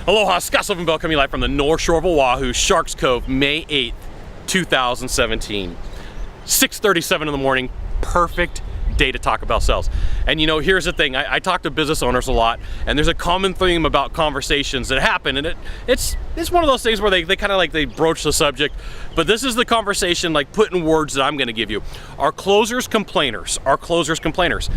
Aloha, Sylvan Bell coming live from the North Shore of Oahu, Sharks Cove, May 8th, 2017. 6:37 in the morning, perfect day to talk about sales. And you know, here's the thing, I talk to business owners a lot, and there's a common theme about conversations that happen, and it's one of those things where they kind of like they broach the subject, but this is the conversation like put in words that I'm gonna give you. Are closers complainers? Are closers complainers?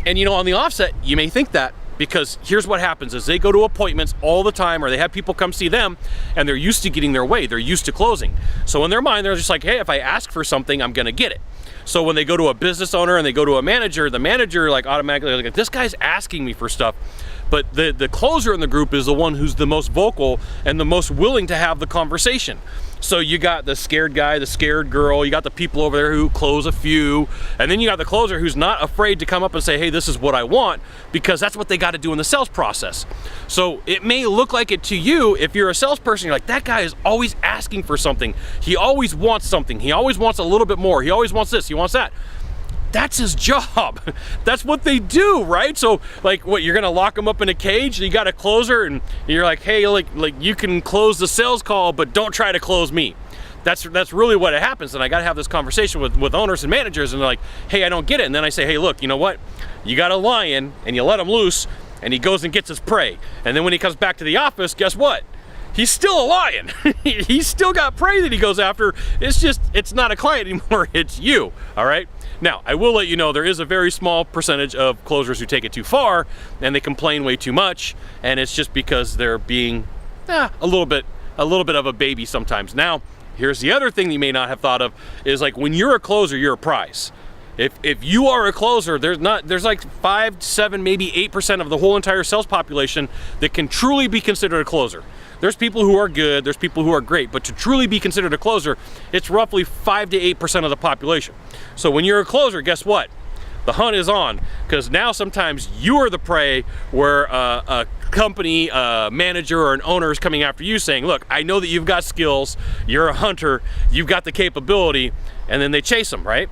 And you know, on the offset, you may think that, because here's what happens is they go to appointments all the time, or they have people come see them, and they're used to getting their way, they're used to closing. So in their mind, they're just like, hey, if I ask for something, I'm gonna get it. So when they go to a business owner and they go to a manager, the manager like automatically like, this guy's asking me for stuff. But the closer in the group is the one who's the most vocal and the most willing to have the conversation. So you got the scared guy, the scared girl, you got the people over there who close a few, and then you got the closer who's not afraid to come up and say, hey, this is what I want, because that's what they got to do in the sales process. So it may look like it to you if you're a salesperson, you're like, that guy is always asking for something. He always wants something. He always wants a little bit more. He always wants this, he wants that. That's his job. That's what they do, right? So like what, you're gonna lock him up in a cage, you got a closer and you're like, hey, like you can close the sales call, but don't try to close me. That's really what happens. And I gotta have this conversation with owners and managers, and they're like, hey, I don't get it. And then I say, hey, look, you know what? You got a lion and you let him loose and he goes and gets his prey. And then when he comes back to the office, guess what? He's still a lion. He's still got prey that he goes after. It's just, it's not a client anymore, it's you, all right? Now, I will let you know there is a very small percentage of closers who take it too far and they complain way too much, and it's just because they're being a little bit of a baby sometimes. Now, here's the other thing you may not have thought of is like when you're a closer, you're a prize. If you are a closer, there's like 5, 7, maybe 8% of the whole entire sales population that can truly be considered a closer. There's people who are good, there's people who are great, but to truly be considered a closer, it's roughly 5 to 8% of the population. So when you're a closer, guess what? The hunt is on, because now sometimes you are the prey where a company, a manager or an owner is coming after you saying, look, I know that you've got skills, you're a hunter, you've got the capability, and then they chase them, right?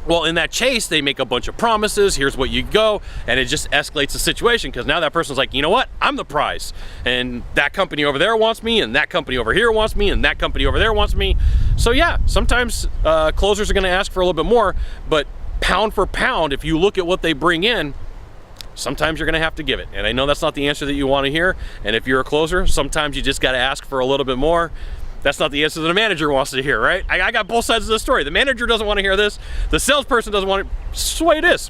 Well, in that chase, they make a bunch of promises, here's what you go, and it just escalates the situation, because now that person's like, you know what, I'm the prize, and that company over there wants me, and that company over here wants me, and that company over there wants me. So yeah, sometimes closers are gonna ask for a little bit more, but pound for pound, if you look at what they bring in, sometimes you're gonna have to give it. And I know that's not the answer that you wanna hear, and if you're a closer, sometimes you just gotta ask for a little bit more. That's not the answer that a manager wants to hear, right? I got both sides of the story. The manager doesn't want to hear this. The salesperson doesn't want it. It's the way it is.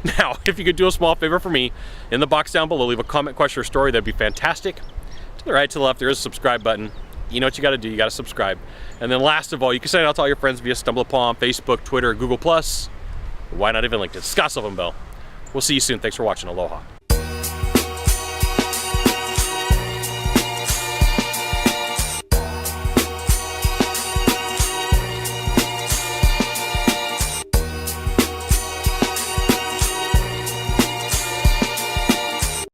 Now, if you could do a small favor for me, in the box down below, leave a comment, question, or story. That'd be fantastic. To the right, to the left, there is a subscribe button. You know what you got to do. You got to subscribe. And then last of all, you can send it out to all your friends via StumbleUpon, Facebook, Twitter, Google+. Why not even LinkedIn? Sylvan Bell. We'll see you soon. Thanks for watching. Aloha.